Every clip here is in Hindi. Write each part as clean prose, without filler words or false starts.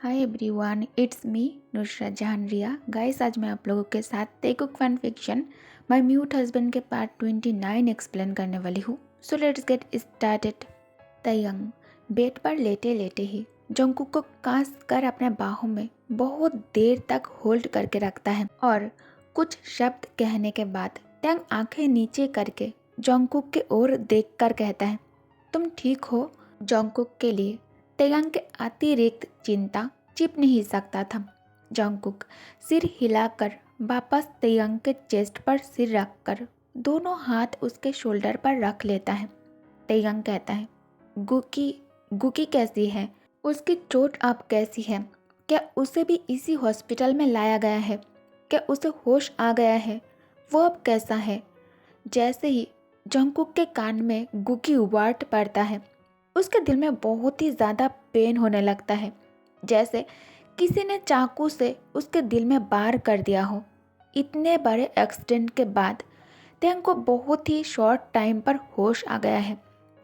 Hi everyone, it's me Nusrat Jahan Riya. Guys, आज मैं आप लोगों के साथ Taekook fan fiction my mute husband के पार्ट 29 एक्सप्लेन करने वाली हूँ। So let's get started. Taehyung bed पर लेटे लेटे ही जंगकुक को कास कर अपने बाहों में बहुत देर तक होल्ड करके रखता है और कुछ शब्द कहने के बाद तयंग आंखें नीचे करके जंगकुक की ओर देखकर कहता है, तुम ठीक हो? जंगकुक के लिए तयंग के अतिरिक्त चिंता छिप नहीं सकता था। जंगकुक सिर हिलाकर वापस तयंग के चेस्ट पर सिर रखकर दोनों हाथ उसके शोल्डर पर रख लेता है। तयंग कहता है, गुकी गुकी कैसी है? उसकी चोट अब कैसी है? क्या उसे भी इसी हॉस्पिटल में लाया गया है? क्या उसे होश आ गया है? वो अब कैसा है? जैसे ही जंगकुक के कान में गुकी वर्ड पड़ता है, उसके दिल में बहुत ही ज़्यादा पेन होने लगता है, जैसे किसी ने चाकू से उसके दिल में वार कर दिया हो। इतने बड़े एक्सीडेंट के बाद तयंग को बहुत ही शॉर्ट टाइम पर होश आ गया है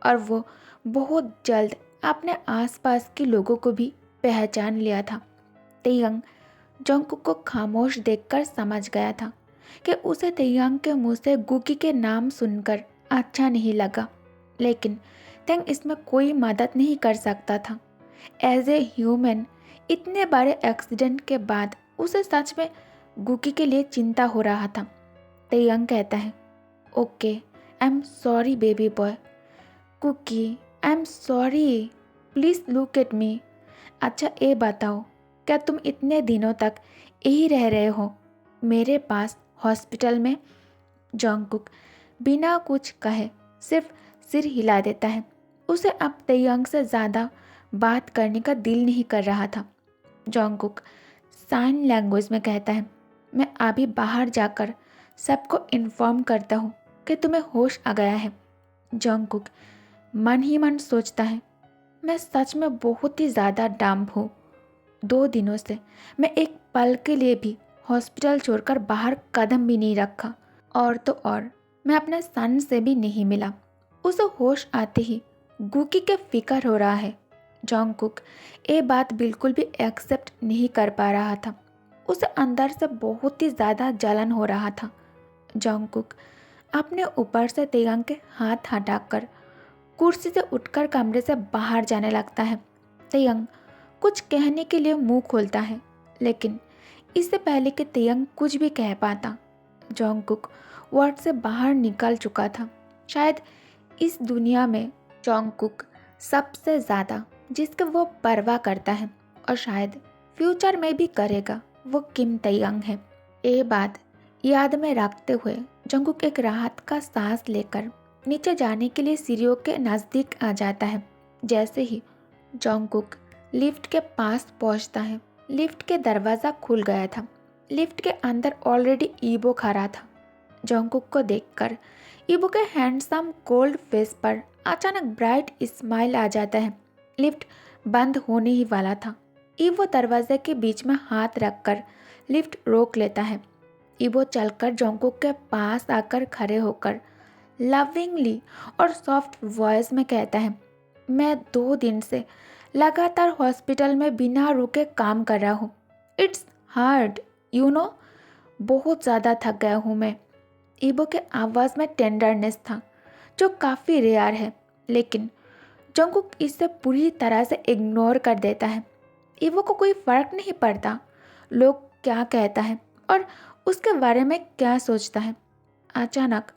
और वो बहुत जल्द अपने आसपास के लोगों को भी पहचान लिया था। तयंग जंगकुक को खामोश देखकर समझ गया था कि उसे तयंग के मुंह से गुकी के नाम सुनकर अच्छा नहीं लगा, लेकिन तयंग इसमें कोई मदद नहीं कर सकता था। एज ए ह्यूमन, इतने बड़े एक्सीडेंट के बाद उसे सच में गुकी के लिए चिंता हो रहा था। तयंग कहता है, okay, I am sorry baby boy. गुकी, I am sorry, please look at me. अच्छा ये बताओ, क्या तुम इतने दिनों तक यही रह रहे हो मेरे पास हॉस्पिटल में? जंगकुक बिना कुछ कहे सिर्फ सिर हिला देता है। उसे अब तयंग से ज़्यादा बात करने का दिल नहीं कर रहा था। जंगकुक साइन लैंग्वेज में कहता है, मैं अभी बाहर जाकर सबको इन्फॉर्म करता हूँ कि तुम्हें होश आ गया है। जंगकुक मन ही मन सोचता है, मैं सच में बहुत ही ज़्यादा डम्ब हूँ। 2 दिनों से मैं एक पल के लिए भी हॉस्पिटल छोड़कर बाहर कदम भी नहीं रखा, और तो और मैं अपने सन से भी नहीं मिला। उसे होश आते ही गुकी के फिक्र हो रहा है। जंगकुक ये बात बिल्कुल भी एक्सेप्ट नहीं कर पा रहा था। उसे अंदर से बहुत ही ज़्यादा जलन हो रहा था। जंगकुक अपने ऊपर से तयंग के हाथ हटाकर कुर्सी से उठकर कमरे से बाहर जाने लगता है। तयंग कुछ कहने के लिए मुंह खोलता है, लेकिन इससे पहले कि तयंग कुछ भी कह पाता, जंगकुक वर्ड से बाहर निकल चुका था। शायद इस दुनिया में जंगकुक सबसे ज़्यादा जिसके वो परवाह करता है और शायद फ्यूचर में भी करेगा, वो किम तयंग है। ये बात याद में रखते हुए जंगकुक एक राहत का सांस लेकर नीचे जाने के लिए सीढ़ियों के नज़दीक आ जाता है। जैसे ही जंगकुक लिफ्ट के पास पहुंचता है, लिफ्ट के दरवाज़ा खुल गया था। लिफ्ट के अंदर ऑलरेडी ईबो खड़ा था। जंगकुक को देखकर ईबो के हैंडसम कोल्ड फेस पर अचानक ब्राइट स्माइल आ जाता है। लिफ्ट बंद होने ही वाला था। ईबो दरवाजे के बीच में हाथ रखकर लिफ्ट रोक लेता है। ईबो चलकर जंगकुक के पास आकर खड़े होकर लविंगली और सॉफ्ट वॉइस में कहता है, मैं 2 दिन से लगातार हॉस्पिटल में बिना रुके काम कर रहा हूँ। It's hard, you know. बहुत ज़्यादा थक गया हूँ मैं। ईबो के आवाज़ में टेंडरनेस था जो काफ़ी रेयर है, लेकिन जंगकुक इसे पूरी तरह से इग्नोर कर देता है। ईबो को कोई फ़र्क नहीं पड़ता लोग क्या कहता है और उसके बारे में क्या सोचता है। अचानक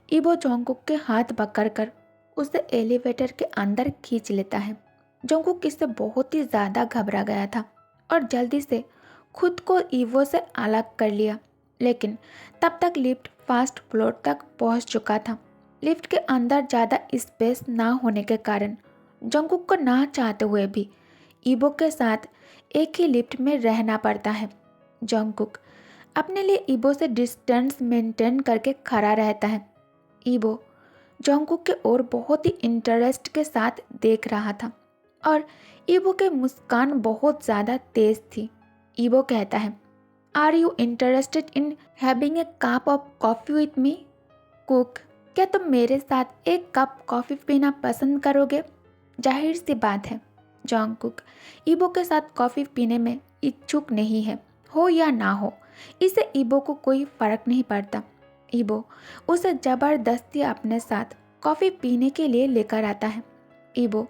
ईबो जंगकुक के हाथ पकड़कर उसे एलिवेटर के अंदर खींच लेता है। जंगकुक इससे बहुत ही ज़्यादा घबरा गया था और जल्दी से खुद को ईवो से अलग कर लिया, लेकिन तब तक लिफ्ट फर्स्ट फ्लोर तक पहुंच चुका था। लिफ्ट के अंदर ज़्यादा स्पेस ना होने के कारण जंगकुक को ना चाहते हुए भी ईबो के साथ एक ही लिफ्ट में रहना पड़ता है। जंगकुक अपने लिए ईबो से डिस्टेंस मेंटेन करके खड़ा रहता है। ईबो जंगकुक के ओर बहुत ही इंटरेस्ट के साथ देख रहा था और ईबो के मुस्कान बहुत ज़्यादा तेज थी। ईबो कहता है, are you interested in having a cup of coffee with me? कुक, क्या तुम मेरे साथ एक कप कॉफ़ी पीना पसंद करोगे? जाहिर सी बात है, जॉन्गकुक ईबो के साथ कॉफ़ी पीने में इच्छुक नहीं है, हो या ना हो, इससे ईबो को कोई फर्क नहीं पड़ता। ईबो उसे जबरदस्ती अपने साथ कॉफ़ी पीने के लिए लेकर आता है। ईबो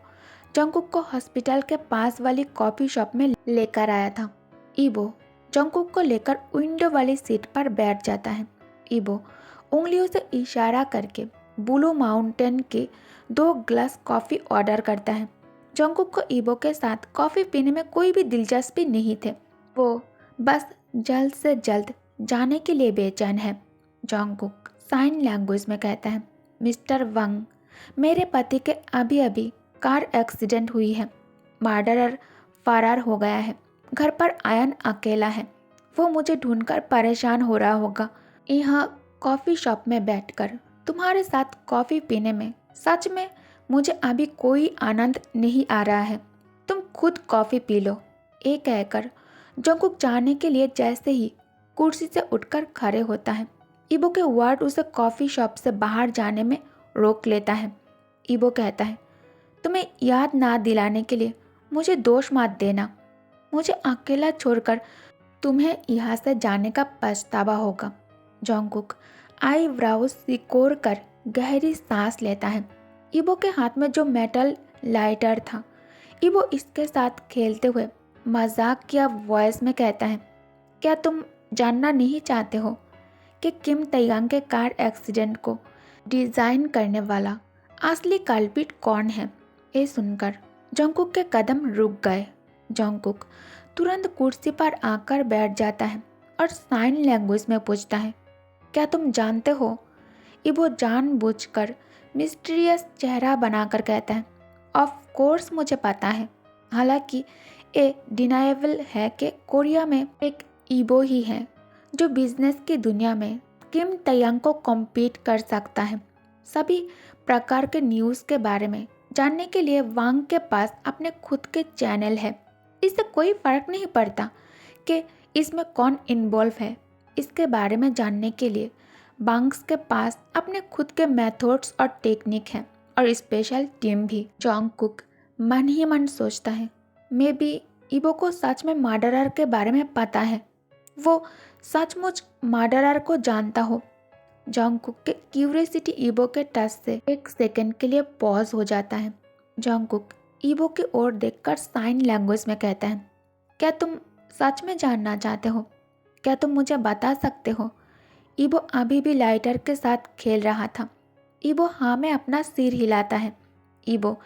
जॉन्गकुक को हॉस्पिटल के पास वाली कॉफ़ी शॉप में लेकर आया था। ईबो जॉन्गकुक को लेकर विंडो वाली सीट पर बैठ जाता है। ईबो उंगलियों से इशारा करके ब्लू माउंटेन के 2 ग्लास कॉफ़ी ऑर्डर करता है। जॉन्गकुक को ईबो के साथ कॉफ़ी पीने में कोई भी दिलचस्पी नहीं थे। वो बस जल्द से जल्द जाने के लिए बेचैन है। जॉन्गकुक साइन लैंग्वेज में कहता है, मिस्टर वंग, मेरे पति के अभी अभी कार एक्सीडेंट हुई है। मर्डरर फरार हो गया है। घर पर आयन अकेला है। वो मुझे ढूंढकर परेशान हो रहा होगा। यहाँ कॉफ़ी शॉप में बैठकर तुम्हारे साथ कॉफ़ी पीने में सच में मुझे अभी कोई आनंद नहीं आ रहा है। तुम खुद कॉफ़ी पी लो। ये कहकर जॉन्गकुक जाने के लिए जैसे ही कुर्सी से उठकर खड़े होता है, ईबो के वार्ड उसे कॉफ़ी शॉप से बाहर जाने में रोक लेता है। ईबो कहता है, तुम्हें याद ना दिलाने के लिए मुझे दोष मत देना। मुझे अकेला छोड़कर तुम्हें यहाँ से जाने का पछतावा होगा। जॉन्गकुक आईब्राउज सिकोड़ कर गहरी सांस लेता है। ईबो के हाथ में जो मेटल लाइटर था, ईबो इसके साथ खेलते हुए मजाकिया वॉइस में कहता है, क्या तुम जानना नहीं चाहते हो कि किम तैयांग के कार एक्सीडेंट को डिज़ाइन करने वाला असली कल्प्रिट कौन है? ये सुनकर जॉन्गकुक के कदम रुक गए। जॉन्गकुक तुरंत कुर्सी पर आकर बैठ जाता है और साइन लैंग्वेज में पूछता है, क्या तुम जानते हो? ईबो जानबूझकर मिस्टीरियस चेहरा बनाकर कहता है, ऑफ कोर्स मुझे पता है। हालांकि ये डिनाएबल है कि कोरिया में एक ईबो ही है जो बिजनेस की दुनिया में किम तैयांग को कॉम्पीट कर सकता है। सभी प्रकार के न्यूज़ के बारे में जानने के लिए वांग के पास अपने खुद के चैनल है। इससे कोई फर्क नहीं पड़ता कि इसमें कौन इन्वॉल्व है। इसके बारे में जानने के लिए वांग्स के पास अपने खुद के मेथड्स और टेक्निक हैं और स्पेशल टीम भी। जॉन्गकुक मन ही मन सोचता है, मे बी ईबो को सच में मर्डरर के बारे में पता है। वो सचमुच मर्डरर को जानता हो। जॉन्गकुक के क्यूरियोसिटी ईबो के टच से एक सेकंड के लिए पॉज हो जाता है। जॉन्गकुक ईबो की ओर देखकर साइन लैंग्वेज में कहता है, क्या तुम सच में जानना चाहते हो? क्या तुम मुझे बता सकते हो? ईबो अभी भी लाइटर के साथ खेल रहा था। ईबो हाँ में अपना सिर हिलाता है। ईबो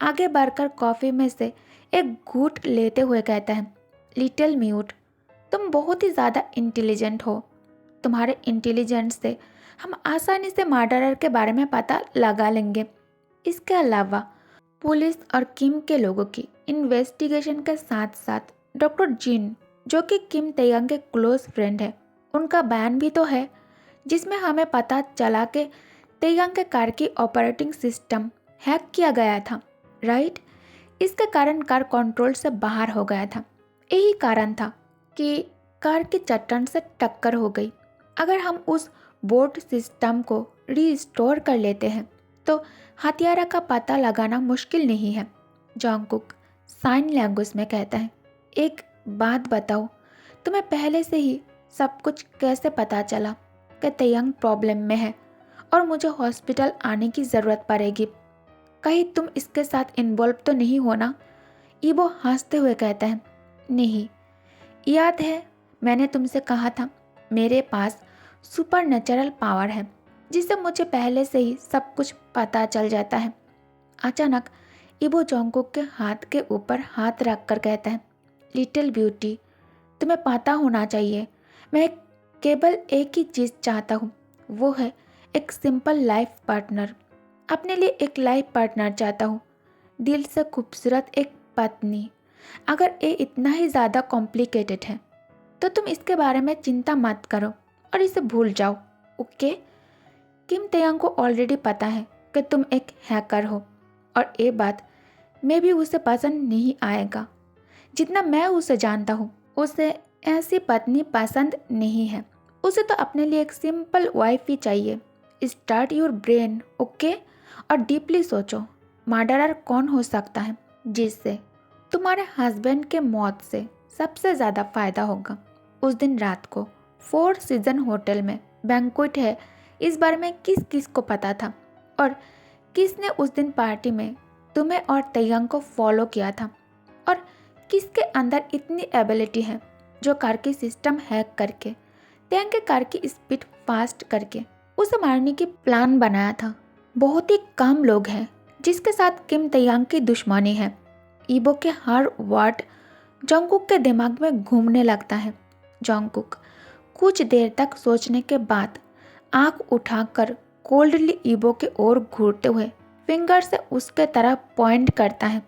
आगे बढ़कर कॉफ़ी में से एक घूंट लेते हुए कहता है, लिटिल म्यूट, तुम बहुत ही ज़्यादा इंटेलिजेंट हो। तुम्हारे इंटेलिजेंस से हम आसानी से मर्डरर के बारे में पता लगा लेंगे। इसके अलावा पुलिस और किम के लोगों की इन्वेस्टिगेशन के साथ साथ डॉक्टर जिन, जो कि किम तैयांग के क्लोज फ्रेंड है, उनका बयान भी तो है, जिसमें हमें पता चला कि तैयांग के कार की ऑपरेटिंग सिस्टम हैक किया गया था, राइट? इसके कारण कार कंट्रोल से बाहर हो गया था। यही कारण था कि कार की चट्टान से टक्कर हो गई। अगर हम उस बोर्ड सिस्टम को रीस्टोर कर लेते हैं तो हत्यारा का पता लगाना मुश्किल नहीं है। जॉन्गकुक साइन लैंग्वेज में कहता है, एक बात बताओ, तुम्हें पहले से ही सब कुछ कैसे पता चला कि तैयांग प्रॉब्लम में है और मुझे हॉस्पिटल आने की ज़रूरत पड़ेगी? कहीं तुम इसके साथ इन्वॉल्व तो नहीं हो ना? ईबो हंसते हुए कहता है, नहीं, याद है मैंने तुमसे कहा था मेरे पास सुपर नेचुरल पावर है जिससे मुझे पहले से ही सब कुछ पता चल जाता है। अचानक ईबो जॉन्गकुक के हाथ के ऊपर हाथ रखकर कहता है, लिटिल ब्यूटी, तुम्हें पता होना चाहिए, मैं केवल एक ही चीज़ चाहता हूँ, वो है एक सिंपल लाइफ पार्टनर। अपने लिए एक लाइफ पार्टनर चाहता हूँ, दिल से खूबसूरत एक पत्नी। अगर ये इतना ही ज़्यादा कॉम्प्लिकेटेड है तो तुम इसके बारे में चिंता मत करो और इसे भूल जाओ, ओके? किम तैयांग को ऑलरेडी पता है कि तुम एक हैकर हो और ये बात मैं भी उसे पसंद नहीं आएगा। जितना मैं उसे जानता हूँ, उसे ऐसी पत्नी पसंद नहीं है। उसे तो अपने लिए एक सिंपल वाइफ ही चाहिए। Start your brain, okay? और डीपली सोचो, मर्डरर कौन हो सकता है जिससे तुम्हारे हस्बैंड के मौत से सबसे ज़्यादा फायदा होगा। उस दिन रात को 4 सीजन होटल में बैंक्वेट है, इस बारे में किस किस को पता था? और किसने उस दिन पार्टी में तुम्हें और तयंग को फॉलो किया था? और किसके अंदर इतनी एबिलिटी है जो कार की सिस्टम हैक करके तयंग के कार की स्पीड फास्ट करके उसे मारने की प्लान बनाया था? बहुत ही कम लोग हैं जिसके साथ किम तयंग की दुश्मनी है। ईबो के हर वर्ड जंगकुक के दिमाग में घूमने लगता है। जंगकुक कुछ देर तक सोचने के बाद आंख उठाकर कोल्डली ईबो की ओर घूरते हुए फिंगर से उसके तरफ पॉइंट करता है।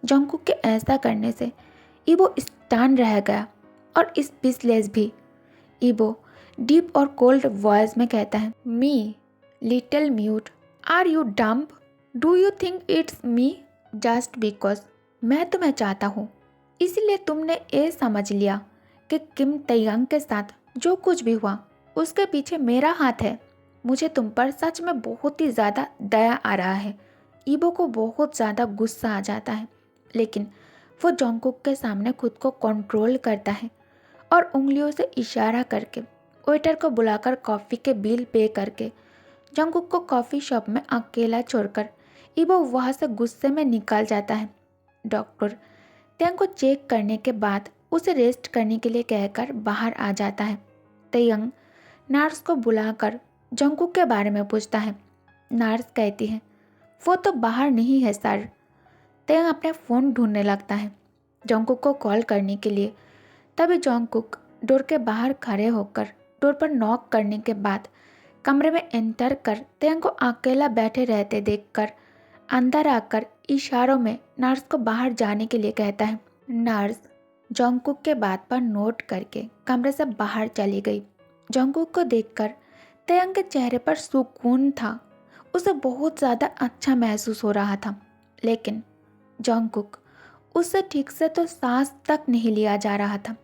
जंगकुक के ऐसा करने से ईबो स्टन रह गया और स्पीचलेस भी। ईबो डीप और कोल्ड वॉइस में कहता है, me little mute, are you dumb? Do you think it's me just because मैं तुम्हें चाहता हूँ इसलिए तुमने ये समझ लिया कि किम तयंग के साथ जो कुछ भी हुआ उसके पीछे मेरा हाथ है? मुझे तुम पर सच में बहुत ही ज़्यादा दया आ रहा है। ईबो को बहुत ज़्यादा गुस्सा आ जाता है, लेकिन वो जंगकुक के सामने खुद को कंट्रोल करता है और उंगलियों से इशारा करके वेटर को बुलाकर कॉफ़ी के बिल पे करके जंगकुक को कॉफ़ी शॉप में अकेला छोड़कर ईबो वहाँ से गुस्से में निकल जाता है। डॉक्टर तयंग को चेक करने के बाद उसे रेस्ट करने के लिए कहकर बाहर आ जाता है। तयंग नर्स को बुलाकर जंगकुक के बारे में पूछता है। नर्स कहती है, वो तो बाहर नहीं है सर। तयंग अपने फ़ोन ढूंढने लगता है जंगकुक को कॉल करने के लिए। तभी जंगकुक डोर के बाहर खड़े होकर डोर पर नॉक करने के बाद कमरे में एंटर कर तयंग को अकेला बैठे रहते देखकर अंदर आकर इशारों में नर्स को बाहर जाने के लिए कहता है। नर्स जंगकुक के बात पर नोट करके कमरे से बाहर चली गई। जंगकुक को देखकर तयंग के चेहरे पर सुकून था। उसे बहुत ज़्यादा अच्छा महसूस हो रहा था, लेकिन जंगकुक उससे ठीक से तो सांस तक नहीं लिया जा रहा था।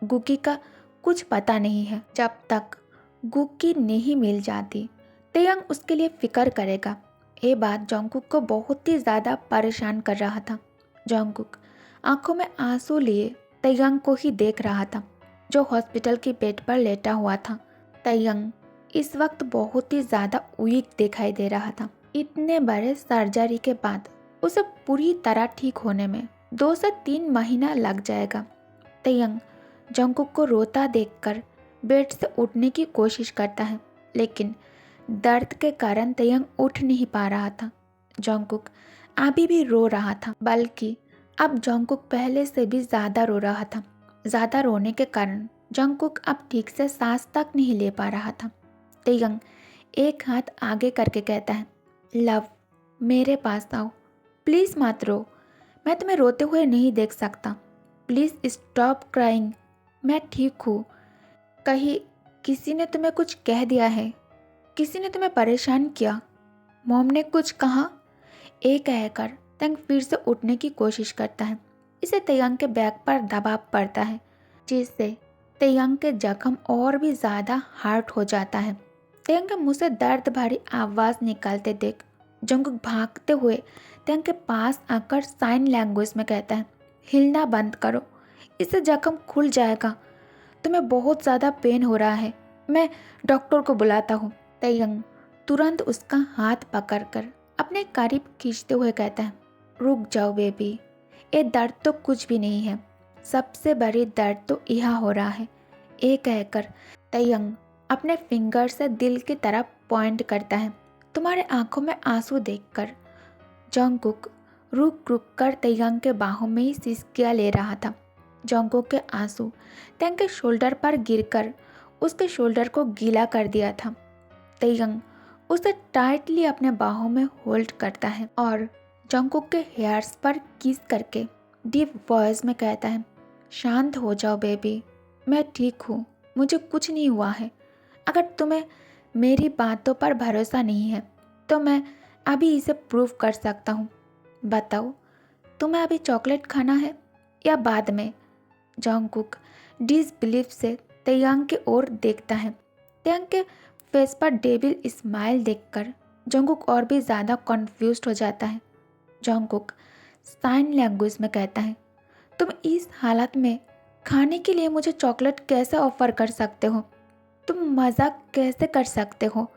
गुकी का कुछ पता नहीं है। जब तक गुकी नहीं मिल जाती तयंग उसके लिए फिक्र करेगा। ये बात जंगकुक को बहुत ही ज़्यादा परेशान कर रहा था। जंगकुक आंखों में आंसू लिए तयंग को ही देख रहा था, जो हॉस्पिटल की बेड पर लेटा हुआ था। तयंग इस वक्त बहुत ही ज़्यादा वीक दिखाई दे रहा था। इतने बड़े सर्जरी के बाद उसे पूरी तरह ठीक होने में 2 से 3 महीना लग जाएगा। तयंग जंगकुक को रोता देखकर बेड से उठने की कोशिश करता है, लेकिन दर्द के कारण तयंग उठ नहीं पा रहा था। जंगकुक अभी भी रो रहा था, बल्कि अब जंगकुक पहले से भी ज़्यादा रो रहा था। ज़्यादा रोने के कारण जंगकुक अब ठीक से सांस तक नहीं ले पा रहा था। तयंग एक हाथ आगे करके कहता है, लव मेरे पास आओ, प्लीज़ मत रो, मैं तुम्हें रोते हुए नहीं देख सकता। प्लीज़ स्टॉप क्राइंग, मैं ठीक हूँ। कहीं किसी ने तुम्हें कुछ कह दिया है? किसी ने तुम्हें परेशान किया? मॉम ने कुछ कहा? ये कहकर तयंग फिर से उठने की कोशिश करता है। इसे तयंग के बैक पर दबाव पड़ता है, जिससे तयंग के जख्म और भी ज़्यादा हार्ड हो जाता है। तयंग के मुंह से दर्द भरी आवाज़ निकालते देख जंगकुक भागते हुए तयंग के पास आकर साइन लैंग्वेज में कहता है, हिलना बंद करो, इससे जख्म खुल जाएगा। तुम्हें बहुत ज़्यादा पेन हो रहा है, मैं डॉक्टर को बुलाता हूँ। तयंग तुरंत उसका हाथ पकड़कर अपने करीब खींचते हुए कहता है, रुक जाओ बेबी, ये दर्द तो कुछ भी नहीं है, सबसे बड़ी दर्द तो यह हो रहा है। ये कहकर तयंग अपने फिंगर से दिल की तरफ पॉइंट करता है। तुम्हारे आंखों में आंसू देखकर जंगकुक रुक रुक कर तयंग के बाहों में ही सिसकियां ले रहा था। जंगकुक के आंसू तयंग के शोल्डर पर गिरकर उसके शोल्डर को गीला कर दिया था। तयंग उसे टाइटली अपने बाहों में होल्ड करता है और जंगकुक के हेयर्स पर किस करके डीप वॉइस में कहता है, शांत हो जाओ बेबी, मैं ठीक हूँ, मुझे कुछ नहीं हुआ है। अगर तुम्हें मेरी बातों पर भरोसा नहीं है तो मैं अभी इसे प्रूव कर सकता हूँ। बताओ, तुम्हें अभी चॉकलेट खाना है या बाद में? जंगकुक डिसबिलीफ से तयंग की ओर देखता है। तयंग के फेस पर डेविल स्माइल देखकर जंगकुक और भी ज़्यादा कन्फ्यूज्ड हो जाता है। जंगकुक साइन लैंग्वेज में कहता है, तुम इस हालत में खाने के लिए मुझे चॉकलेट कैसे ऑफर कर सकते हो? तुम मजाक कैसे कर सकते हो?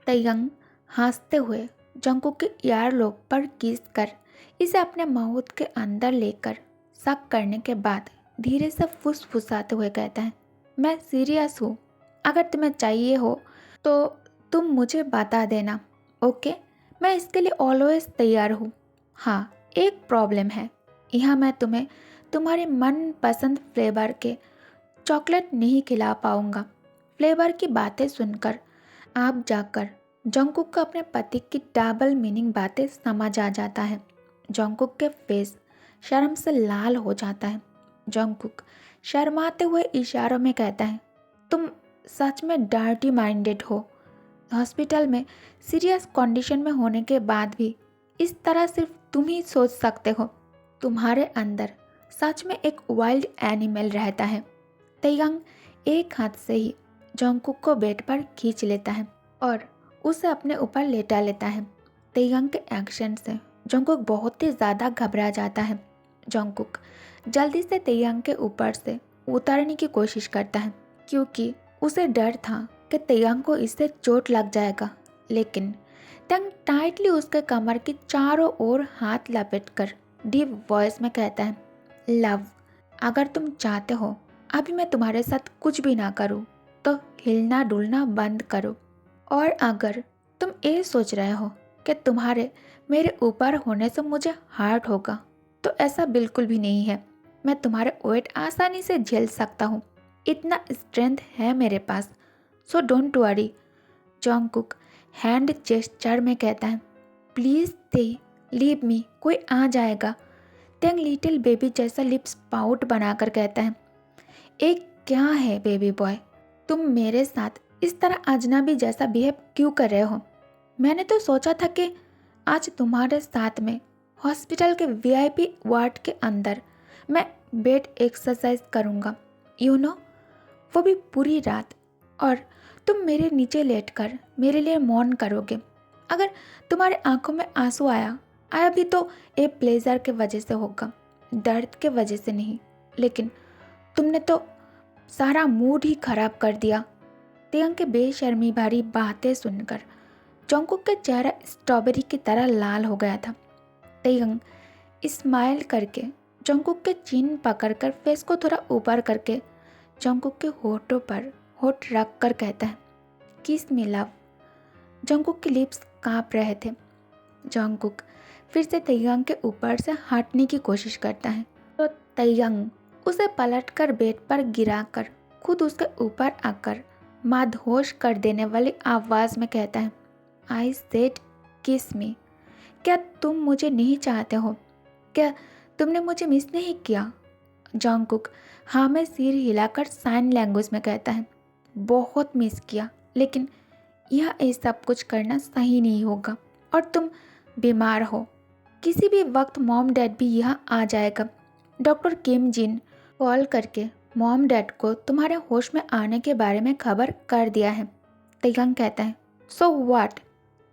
तयंग हंसते हुए जंकुक के ईयर लोब पर किस कर इसे अपने माउथ के अंदर लेकर शक करने के बाद धीरे से फुसफुसाते हुए कहता है, मैं सीरियस हूँ। अगर तुम्हें चाहिए हो तो तुम मुझे बता देना, ओके? मैं इसके लिए ऑलवेज तैयार हूँ। हाँ, एक प्रॉब्लम है। यहाँ मैं तुम्हें तुम्हारे मनपसंद फ्लेवर के चॉकलेट नहीं खिला पाऊँगा। फ्लेवर की बातें सुनकर आप जाकर जंकुक को अपने पति की डबल मीनिंग बातें समझ आ जाता है। जंकुक के फेस शर्म से लाल हो जाता है। जंकुक शर्माते हुए इशारों में कहता है, तुम सच में डर्टी माइंडेड हो। हॉस्पिटल में सीरियस कंडीशन में होने के बाद भी इस तरह सिर्फ तुम ही सोच सकते हो। तुम्हारे अंदर सच में एक वाइल्ड एनिमल रहता है। तयंग एक हाथ से ही जंकुक को बेड पर खींच लेता है और उसे अपने ऊपर लेटा लेता है। तयंग के एक्शन से जंकुक बहुत ही ज़्यादा घबरा जाता है। जंकुक जल्दी से तयंग के ऊपर से उतरने की कोशिश करता है क्योंकि उसे डर था कि तयंग को इससे चोट लग जाएगा, लेकिन तयंग टाइटली उसके कमर की चारों ओर हाथ लपेटकर डीप वॉइस में कहता है, लव, अगर तुम चाहते हो अभी मैं तुम्हारे साथ कुछ भी ना करूँ तो हिलना डुलना बंद करो। और अगर तुम ये सोच रहे हो कि तुम्हारे मेरे ऊपर होने से मुझे हर्ट होगा तो ऐसा बिल्कुल भी नहीं है। मैं तुम्हारे वेट आसानी से झेल सकता हूँ। इतना स्ट्रेंथ है मेरे पास, so don't worry. Jungkook hand gesture में कहता है, प्लीज़ दे लीव मी, कोई आ जाएगा। तयंग लिटिल बेबी जैसा लिप्स पाउट बनाकर कहता है, एक क्या है बेबी बॉय, तुम मेरे साथ इस तरह अजनबी जैसा बिहेव क्यों कर रहे हो? मैंने तो सोचा था कि आज तुम्हारे साथ में हॉस्पिटल के वीआईपी वार्ड के अंदर मैं बेड एक्सरसाइज करूँगा, यू नो, वो भी पूरी रात, और तुम मेरे नीचे लेटकर मेरे लिए मौन करोगे। अगर तुम्हारे आंखों में आंसू आया आया भी तो ये प्लेजर के वजह से होगा, दर्द के वजह से नहीं। लेकिन तुमने तो सारा मूड ही खराब कर दिया। तयंग के बेशर्मी भरी बातें सुनकर जंकुक का चेहरा स्ट्रॉबेरी की तरह लाल हो गया था। तयंग स्माइल करके जंकुक के चिन पकड़कर फेस को थोड़ा ऊपर करके जंकुक के होठों पर होठ रख कर कहता है, किस मी लव। जंकुक के लिप्स कांप रहे थे। जंकुक फिर से तयंग के ऊपर से हटने की कोशिश करता है तो तयंग उसे पलटकर बेड पर गिराकर खुद उसके ऊपर आकर मदहोश कर देने वाली आवाज़ में कहता है, आई सेड किस मी। क्या तुम मुझे नहीं चाहते हो? क्या तुमने मुझे मिस नहीं किया? जंकुक हाँ में सिर हिलाकर साइन लैंग्वेज में कहता है, बहुत मिस किया, लेकिन यह ये सब कुछ करना सही नहीं होगा और तुम बीमार हो। किसी भी वक्त मॉम डैड भी यहाँ आ जाएगा। डॉक्टर किम जिन कॉल करके मॉम डैड को तुम्हारे होश में आने के बारे में खबर कर दिया है। तयंग कहता है, सो व्हाट,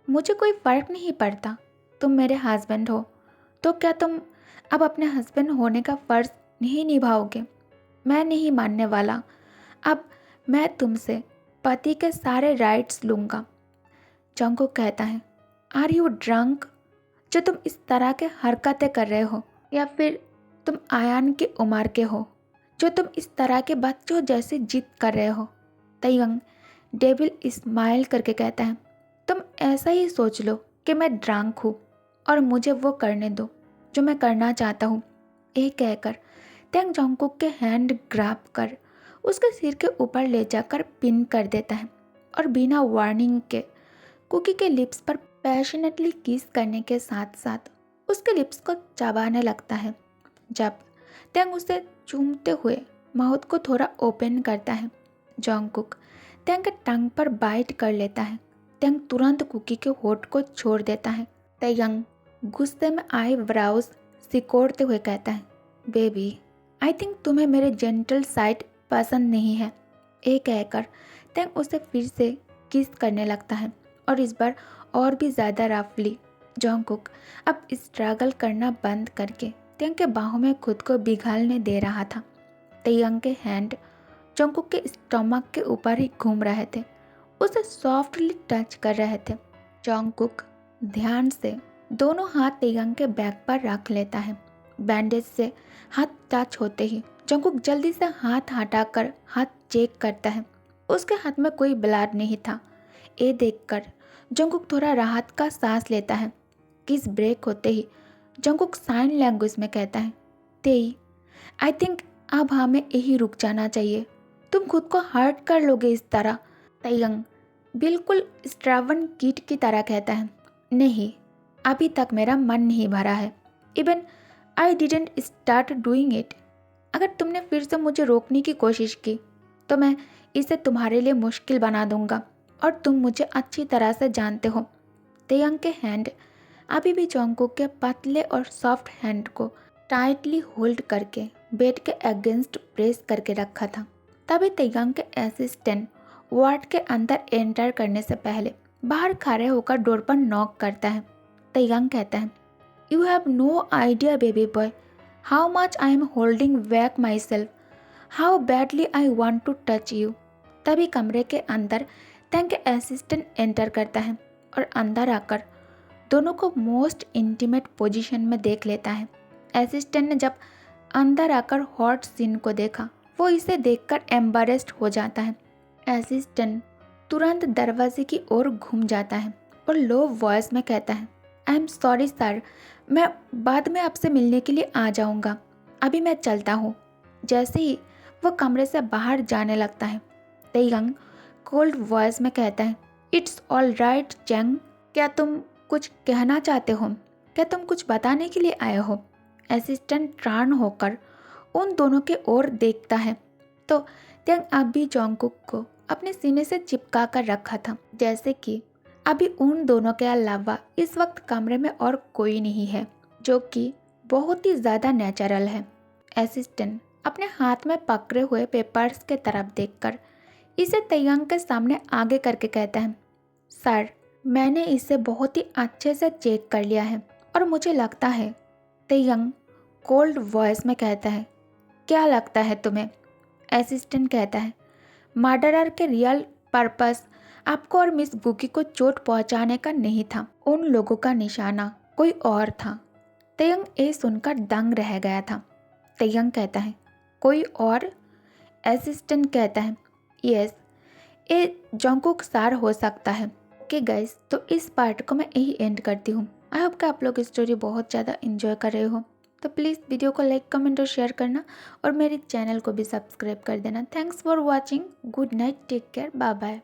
मुझे कोई फ़र्क नहीं पड़ता। तुम मेरे हस्बैंड हो तो क्या तुम अब अपने हस्बैंड होने का फ़र्ज़ नहीं निभाओगे? मैं नहीं मानने वाला। अब मैं तुमसे पति के सारे राइट्स लूँगा। जंकुक कहता है, आर यू ड्रंक, जो तुम इस तरह के हरकतें कर रहे हो, या फिर तुम आयान की उम्र के हो जो तुम इस तरह के बच्चों जैसे जिद कर रहे हो? तयंग डेविल स्माइल करके कहता है, तुम ऐसा ही सोच लो कि मैं ड्रंक हूँ और मुझे वो करने दो जो मैं करना चाहता हूँ। ये कहकर तयंग जंकुक के हैंड ग्रैब कर उसके सिर के ऊपर ले जाकर पिन कर देता है और बिना वार्निंग के कुकी के लिप्स पर पैशनेटली किस करने के साथ साथ उसके लिप्स को चबाने लगता है। जब तयंग उसे चूमते हुए माउथ को थोड़ा ओपन करता है, जंकुक तयंग के टंग पर बाइट कर लेता है। तयंग तुरंत कुकी के होठ को छोड़ देता है। तयंग गुस्से में आई ब्राउज सिकोड़ते हुए कहता है, बेबी, आई थिंक तुम्हें मेरे जेंटल साइड पसंद नहीं है। ये कहकर तयंग उसे फिर से किस करने लगता है और इस बार और भी ज़्यादा रफली। जंकुक अब स्ट्रगल करना बंद करके तेयंग के बाहों में खुद को पिघलने दे रहा था। तेयंग के हैंड जंगकुक के स्टमक के ऊपर ही घूम रहे थे, उसे सॉफ्टली टच कर रहे थे। जंगकुक ध्यान से दोनों हाथ तेयंग के बैक पर रख लेता है। बैंडेज से हाथ टच होते ही जंगकुक जल्दी से हाथ हटाकर हाथ चेक करता है। उसके हाथ में कोई ब्लड नहीं था। ये देखकर जंगकुक थोड़ा राहत का सांस लेता है। किस ब्रेक होते ही जंगकुक साइन लैंग्वेज में कहता है, तेई, आई थिंक अब हमें यही रुक जाना चाहिए। तुम खुद को हर्ट कर लोगे इस तरह। तेयंग बिल्कुल स्ट्रावन कीट की तरह कहता है, नहीं, अभी तक मेरा मन नहीं भरा है। Even I didn't start doing it. अगर तुमने फिर से मुझे रोकने की कोशिश की तो मैं इसे तुम्हारे लिए मुश्किल बना दूंगा, और तुम मुझे अच्छी तरह से जानते हो। तेयंग के हैंड अभी भी जंगकुक के पतले और सॉफ्ट हैंड को टाइटली होल्ड करके बेड के अगेंस्ट प्रेस करके रखा था। तभी तेयंग के असिस्टेंट वार्ड के अंदर एंटर करने से पहले बाहर खड़े होकर डोर पर नॉक करता है। तेयंग कहता है, you have no idea baby boy how much I am holding back myself, how badly I want to touch you. तभी कमरे के अंदर तेयंग के असिस्टेंट एंटर करता है और अंदर आकर दोनों को मोस्ट इंटीमेट पोजीशन में देख लेता है। असिस्टेंट ने जब अंदर आकर हॉट सीन को देखा, वो इसे देखकर एम्बैरेस्ड हो जाता है। असिस्टेंट तुरंत दरवाजे की ओर घूम जाता है और लो वॉइस में कहता है, आई एम सॉरी सर, मैं बाद में आपसे मिलने के लिए आ जाऊंगा, अभी मैं चलता हूँ। जैसे ही वो कमरे से बाहर जाने लगता है, तेयंग कोल्ड वॉइस में कहता है, इट्स ऑल राइट चैंग, क्या तुम कुछ कहना चाहते हो? क्या तुम कुछ बताने के लिए आए हो? असिस्टेंट टर्न होकर उन दोनों के ओर देखता है तो तेयंग अब भी जंगकुक को अपने सीने से चिपका कर रखा था, जैसे कि अभी उन दोनों के अलावा इस वक्त कमरे में और कोई नहीं है, जो कि बहुत ही ज़्यादा नेचुरल है। असिस्टेंट अपने हाथ में पकड़े हुए पेपर्स के तरफ देखकर इसे तेयंग के सामने आगे करके कहता है, सर, मैंने इसे बहुत ही अच्छे से चेक कर लिया है और मुझे लगता है। तेयंग कोल्ड वॉइस में कहता है, क्या लगता है तुम्हें? असिस्टेंट कहता है, मर्डरर के रियल पर्पस आपको और मिस गुकी को चोट पहुंचाने का नहीं था, उन लोगों का निशाना कोई और था। तेयंग ये सुनकर दंग रह गया था। तेयंग कहता है, कोई और? असिस्टेंट कहता है, यस, ये जंगकुक सर हो सकता है। ओके गाइस, तो इस पार्ट को मैं यही एंड करती हूँ। आई होप कि आप लोग स्टोरी बहुत ज़्यादा इन्जॉय कर रहे हो। तो प्लीज़ वीडियो को लाइक, कमेंट और शेयर करना, और मेरे चैनल को भी सब्सक्राइब कर देना। Thanks for watching. Good night, take care, bye bye.